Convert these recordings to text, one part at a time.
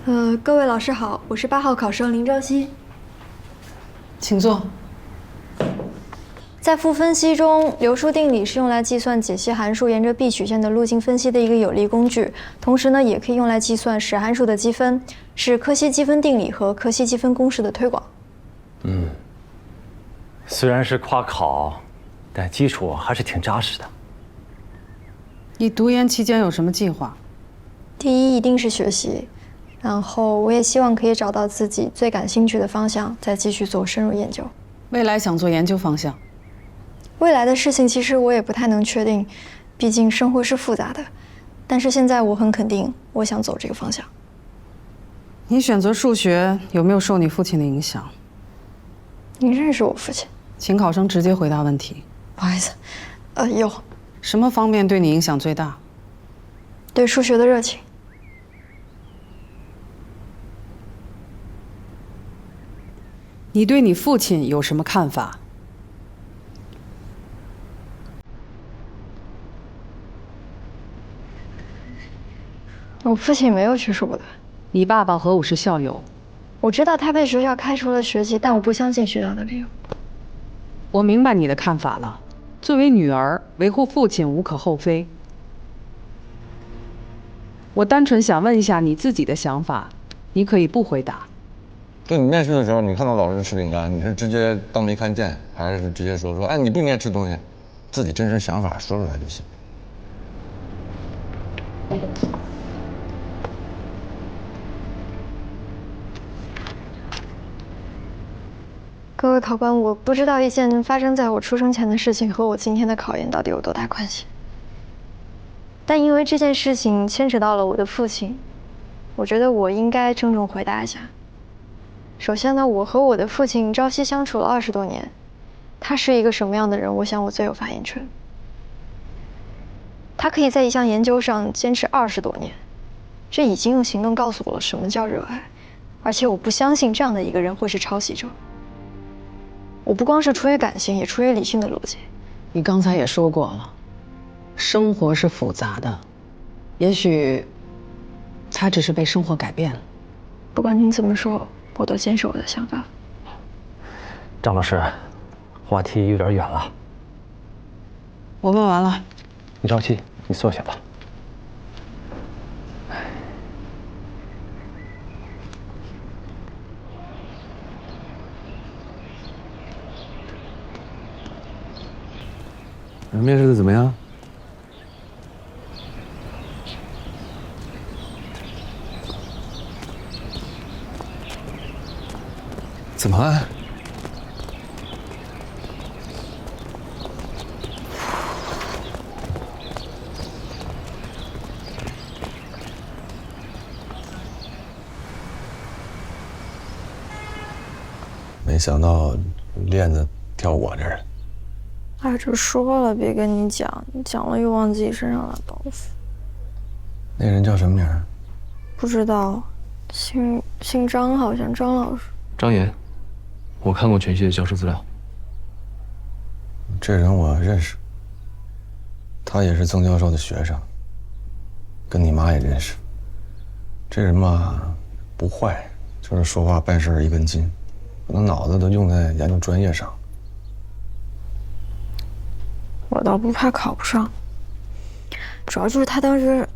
各位老师好，我是8号考生林朝夕。请坐。在负分析中，流数定理是用来计算解析函数沿着 b 曲线的路径分析的一个有力工具，同时呢，也可以用来计算实函数的积分，是柯西积分定理和柯西积分公式的推广。虽然是跨考，但基础还是挺扎实的。你读研期间有什么计划？第一，一定是学习，然后我也希望可以找到自己最感兴趣的方向，再继续做深入研究。未来想做研究方向？未来的事情其实我也不太能确定，毕竟生活是复杂的。但是现在我很肯定，我想走这个方向。你选择数学有没有受你父亲的影响？你认识我父亲？请考生直接回答问题。不好意思，有。什么方面对你影响最大？对数学的热情。你对你父亲有什么看法？我父亲没有去说的。你爸爸和我是校友。我知道他被学校开除了学籍，但我不相信学校的理由。我明白你的看法了。作为女儿，维护父亲无可厚非。我单纯想问一下你自己的想法，你可以不回答。对你面试的时候，你看到老师吃饼干，你是直接当没看见，还是直接说，哎，你不应该吃东西，自己真实想法说出来就行。各位考官，我不知道一件发生在我出生前的事情和我今天的考研到底有多大关系，但因为这件事情牵扯到了我的父亲，我觉得我应该郑重回答一下。首先呢，我和我的父亲朝夕相处了20多年，他是一个什么样的人，我想我最有发言权。他可以在一项研究上坚持20多年，这已经用行动告诉我了什么叫热爱，而且我不相信这样的一个人会是抄袭者。我不光是出于感性，也出于理性的逻辑。你刚才也说过了，生活是复杂的，也许他只是被生活改变了。不管您怎么说，我都坚持我的想法。张老师，话题有点远了。我问完了。你着急，你坐下吧。面试的怎么样？怎么了？没想到链子掉我这儿了。哎，这说了别跟你讲，你讲了又往自己身上拉包袱。那人叫什么名儿？不知道，姓张，好像张老师。张岩，我看过全系的教师资料。这人我认识，他也是曾教授的学生，跟你妈也认识。这人嘛，不坏，就是说话办事一根筋，可能脑子都用在研究专业上。我倒不怕考不上，主要就是他当时，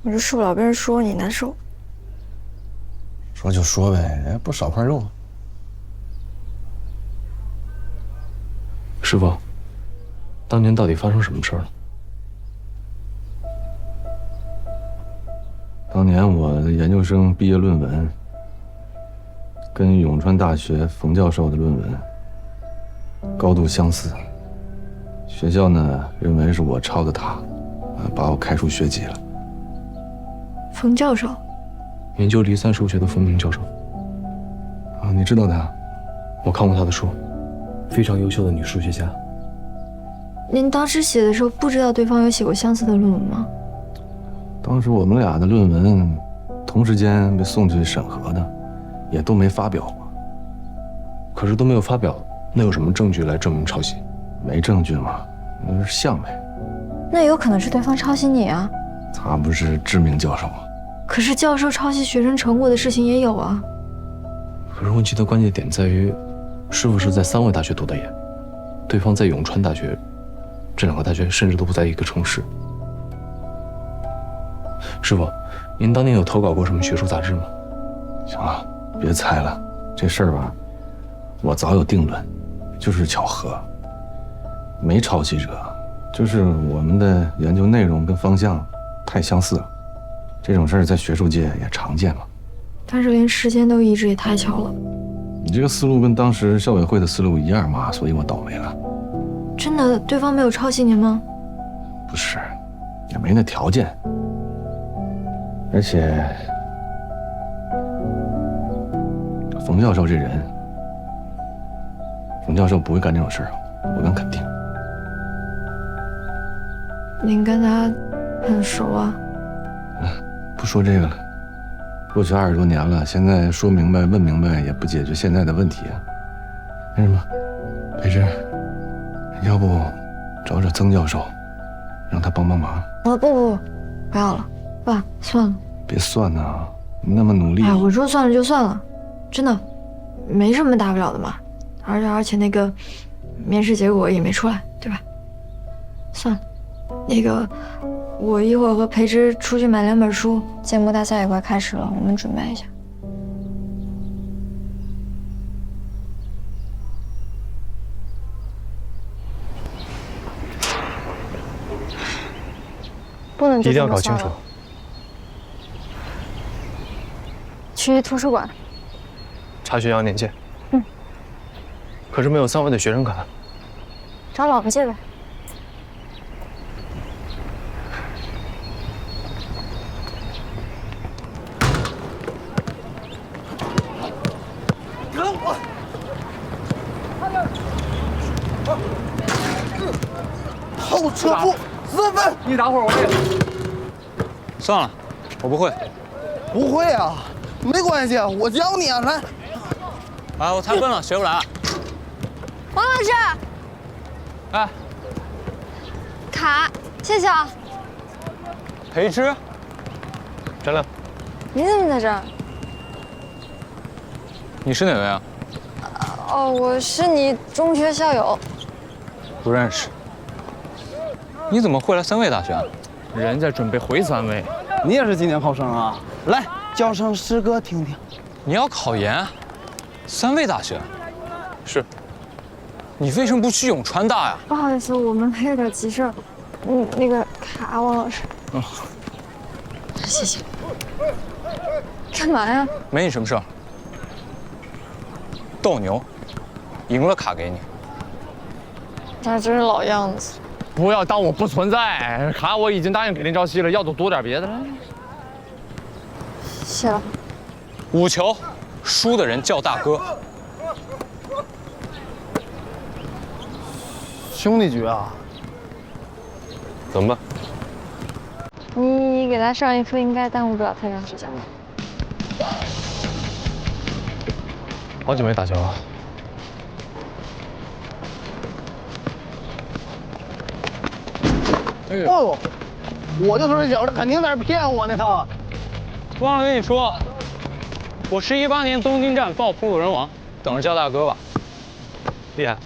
我就受不了跟人说你难受。说就说呗，哎，不少块肉。师傅，当年到底发生什么事了？当年我的研究生毕业论文跟永川大学冯教授的论文高度相似。学校呢认为是我抄的他，把我开除学籍了。冯教授，研究离散数学的冯明教授。啊，你知道他？我看过他的书，非常优秀的女数学家。您当时写的时候不知道对方有写过相似的论文吗？当时我们俩的论文同时间被送去审核的，也都没发表过。可是都没有发表，那有什么证据来证明抄袭？没证据嘛，那是像呗。那有可能是对方抄袭你啊。他不是知名教授吗？可是教授抄袭学生成果的事情也有啊。可是问题的关键点在于，师傅是在3位大学读的研，对方在永川大学，这2个大学甚至都不在一个城市。师傅，您当年有投稿过什么学术杂志吗？行了，别猜了，这事儿吧，我早有定论，就是巧合，没抄袭者，就是我们的研究内容跟方向太相似了。这种事儿在学术界也常见嘛。但是连时间都一致，也太巧了。你这个思路跟当时校委会的思路一样嘛，所以我倒霉了。真的，对方没有抄袭您吗？不是，也没那条件。而且，冯教授这人，冯教授不会干这种事儿，我敢肯定。您跟他很熟啊？不说这个了，过去20多年了，现在说明白、问明白也不解决现在的问题啊。那什么，培芝，要不找曾教授，让他帮帮忙？不要了，爸，算了。别算呐，你那么努力。哎，我说算了就算了，真的，没什么大不了的嘛。而且那个面试结果也没出来，对吧？算了，那个我一会儿和培芝出去买2本书，建模大赛也快开始了，我们准备一下。不能就一定要这么算了搞清楚。去图书馆。查学校年鉴。可是没有3位的学生卡。找老婆借呗。后撤步4分。你打会儿，我累了。算了，我不会。不会啊，没关系，我教你啊，来。啊，我太笨了，学不来了。王老师，哎，卡，谢谢啊。培芝，张亮，你怎么在这儿？你是哪位啊？哦，我是你中学校友。不认识。你怎么会来3位大学啊？人家准备回3位。你也是今年考生啊？来，教声诗歌听听。你要考研？3位大学？是。你为什么不去永川大呀？不好意思，我们还有点急事儿。那个卡，王老师。谢谢。干嘛呀？没你什么事儿。斗牛，赢了卡给你。他真是老样子。不要当我不存在，卡我已经答应给林朝夕了，要多点别的了。谢了。5球，输的人叫大哥。兄弟局啊？怎么办？你给他上一课应该耽误不了太长时间了。好久没打球了。哦，我就说这小子肯定在这骗我呢，他。忘了跟你说，我是18年东京站爆扑路人王，等着叫大哥吧。厉害。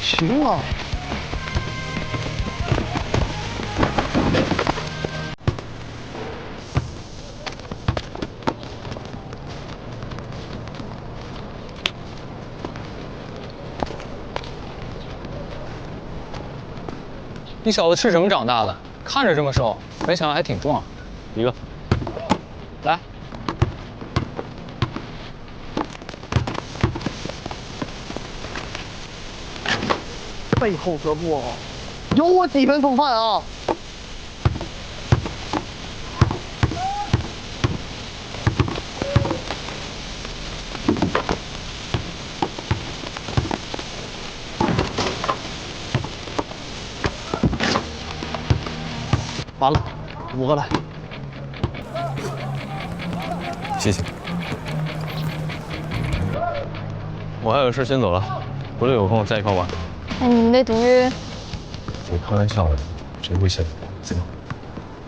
行啊。你小子吃什么长大的？看着这么瘦，没想到还挺壮。一个，来。背后撤步，有我几分风范啊！完了，5个来。谢谢。我还有事先走了，回来有空再一块玩。那你们那赌约？我开玩笑的，这有危险，行吗？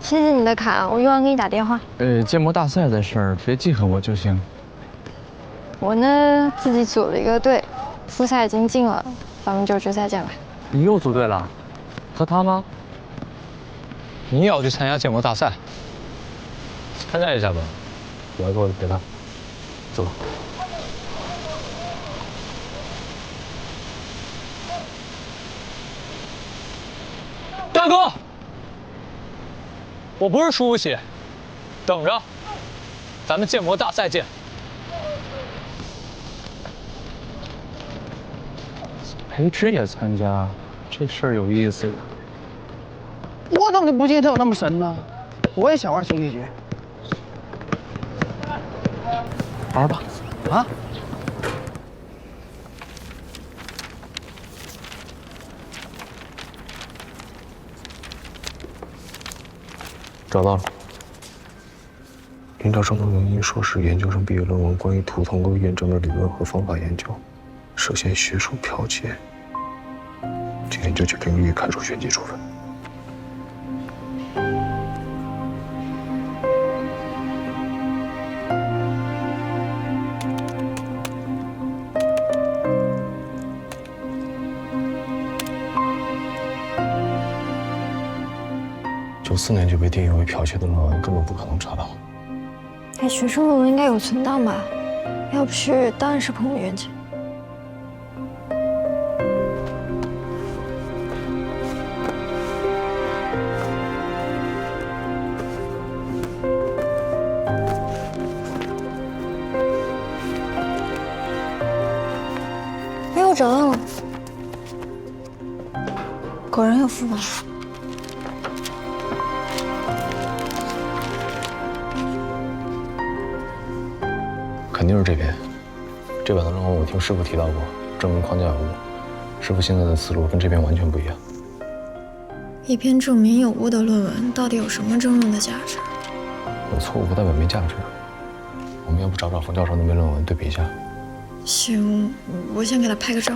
谢谢你的卡，我一会儿给你打电话。建模大赛的事儿别记恨我就行。我呢自己组了一个队，复赛已经进了，咱们就决赛见吧。你又组队了？和他吗？你也要去参加建模大赛？参加一下吧，我要跟我陪他。走吧。大哥，我不是输不起，等着，咱们建模大赛见。裴之也参加，这事儿有意思。我怎么不记得他有那么神呢？我也想玩兄弟局。玩吧。啊？找到了。领导张东明因硕士研究生毕业论文关于图同构验证的理论和方法研究，涉嫌学术剽窃，今天就去评议开除学籍处分。94年就被定义为剽窃的论文，根本不可能查到。哎，学生论文应该有存档吧？要不是，当然是朋友冤情。哎，我找到了，果然有副本。肯定是这篇。这版的论文我听师傅提到过，证明框架有误。师傅现在的思路跟这篇完全不一样。一篇证明有误的论文，到底有什么争论的价值？有错误不代表没价值。我们要不找找冯教授那篇论文对比一下？行，我先给他拍个照。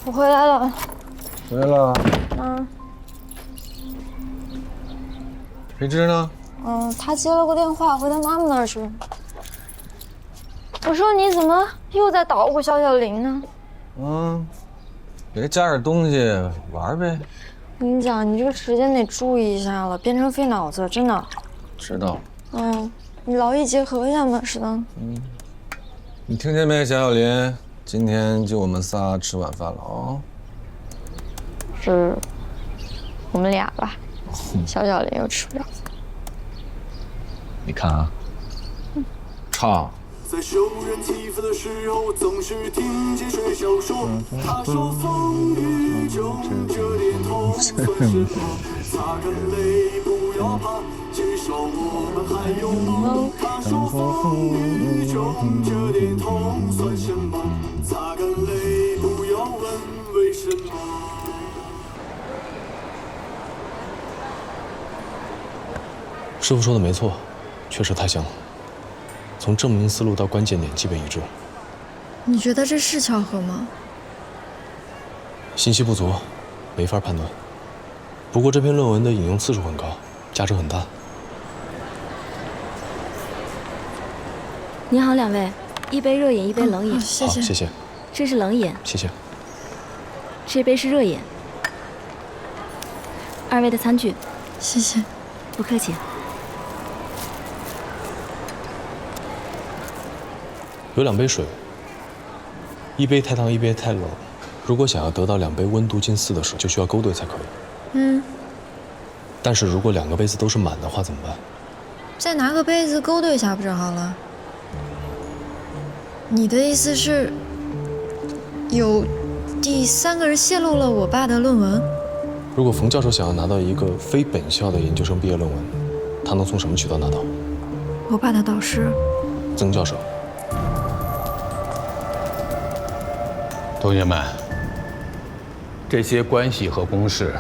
我回来了。回来了。裴之呢？他接了个电话，回他妈妈那儿去了。我说你怎么又在捣鼓小小林呢？给他加点东西玩呗。我跟你讲，你这个时间得注意一下了，变成费脑子，真的。知道。你劳逸结合一下嘛，是的。你听见没，小小林？今天就我们仨吃晚饭了哦。是我们俩吧？小小林又吃不了。你看啊，唱。在受人欺负的时候，总是听见水手说：“他说风雨中这点痛算什么？擦干泪，不要怕，至少我们还有梦。”他说风雨中这点痛算什么？擦干泪，不要问为什么。师傅说的没错，确实太像了。从证明思路到关键点基本一致。你觉得这是巧合吗？信息不足，没法判断。不过这篇论文的引用次数很高，价值很大。您好，两位，一杯热饮，一杯冷饮。谢谢。好，谢谢。这是冷饮。谢谢。这杯是热饮。二位的餐具。谢谢。不客气。有2杯水，一杯太烫，一杯太冷。如果想要得到2杯温度近似的水，就需要勾兑才可以。但是如果2个杯子都是满的话怎么办？再拿个杯子勾兑一下不就好了？你的意思是，有第3个人泄露了我爸的论文？如果冯教授想要拿到一个非本校的研究生毕业论文，他能从什么渠道拿到？我爸的导师。曾教授。同学们，这些关系和公式，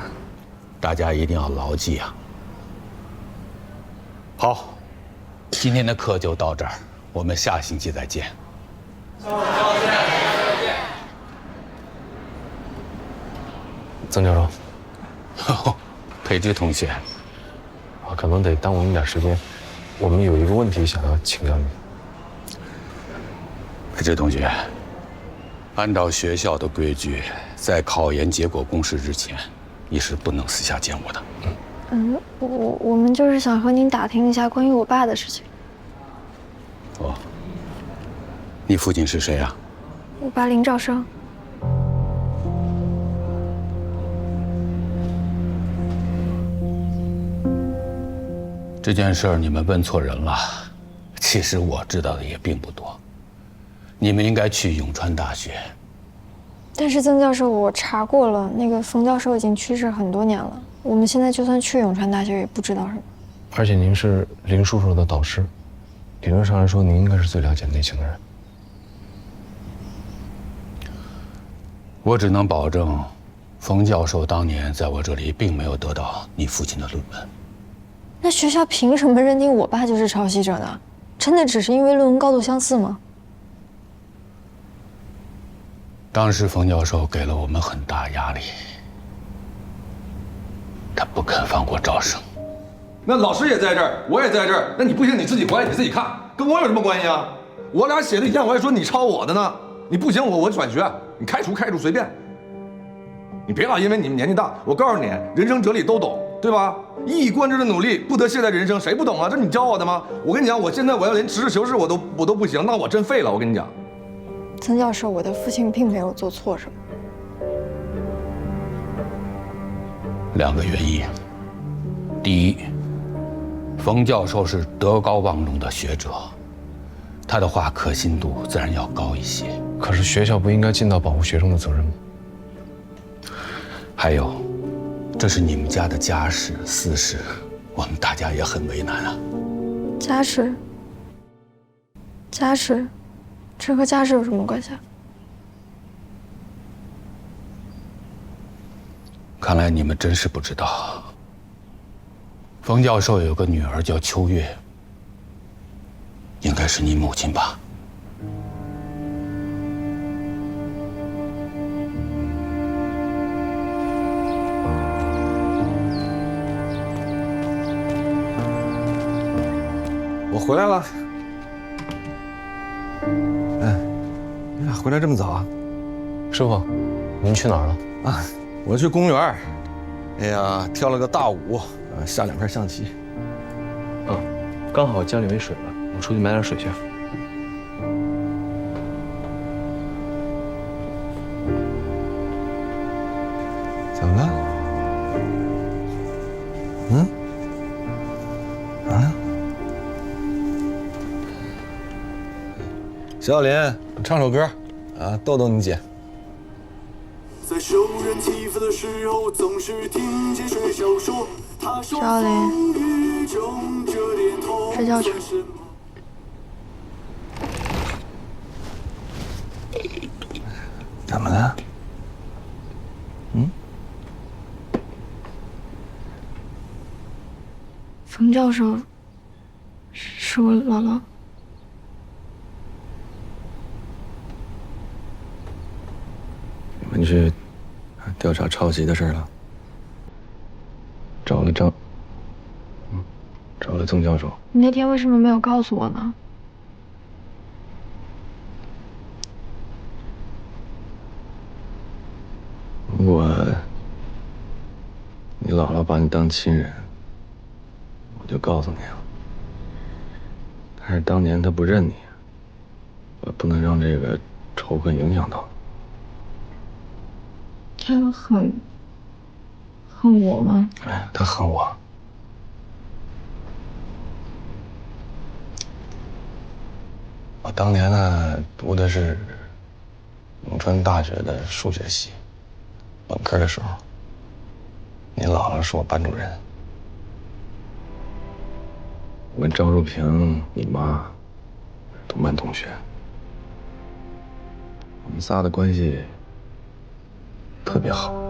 大家一定要牢记啊。好，今天的课就到这儿，我们下星期再见。曾教授，裴之同学，可能得耽误你点时间。我们有一个问题想要请教你。裴之同学，按照学校的规矩，在考研结果公示之前，你是不能私下见我的。我们就是想和您打听一下关于我爸的事情。哦，你父亲是谁啊？我爸林兆生。这件事儿你们问错人了，其实我知道的也并不多。你们应该去永川大学。但是曾教授，我查过了，那个冯教授已经去世很多年了。我们现在就算去永川大学，也不知道什么。而且您是林叔叔的导师，理论上来说，您应该是最了解内情的人。我只能保证，冯教授当年在我这里并没有得到你父亲的论文。那学校凭什么认定我爸就是抄袭者呢？真的只是因为论文高度相似吗？当时冯教授给了我们很大压力，他不肯放过赵生。那老师也在这儿，我也在这儿，那你不行你自己回来你自己看，跟我有什么关系啊？我俩写的一样，我还说你抄我的呢。你不行我转学，你开除随便。你别老因为你们年纪大，我告诉你，人生哲理都懂，对吧？一以贯之的努力，不得懈怠人生，谁不懂啊？这你教我的吗？我跟你讲，我现在我要连实事求是我都不行，那我真废了。我跟你讲，曾教授，我的父亲并没有做错什么。2个原因，第一，冯教授是德高望重的学者，他的话可信度自然要高一些。可是学校不应该尽到保护学生的责任吗？还有，这是你们家的家事私事，我们大家也很为难啊。家事，这和家事有什么关系啊？看来你们真是不知道，冯教授有个女儿叫秋月，应该是你母亲吧？我回来了。哎，你俩回来这么早啊？师傅，您去哪儿了？啊，我去公园。哎呀，跳了个大舞，下2盘象棋。刚好家里没水了，我出去买点水去。怎么了？小林，唱首歌，逗逗你姐。在受人欺负的时候，总是听见水手说，他说风雨中这点痛算什么？怎么了？冯教授是我姥姥。你们去调查抄袭的事了？找了曾教授。你那天为什么没有告诉我呢？如果你姥姥把你当亲人，我就告诉你了。但是当年她不认你，我不能让这个仇恨影响到你。他恨我吗？哎，他恨我。我当年呢，读的是永川大学的数学系，本科的时候，你姥姥是我班主任。我跟赵淑萍，你妈，同班同学，我们仨的关系特别好。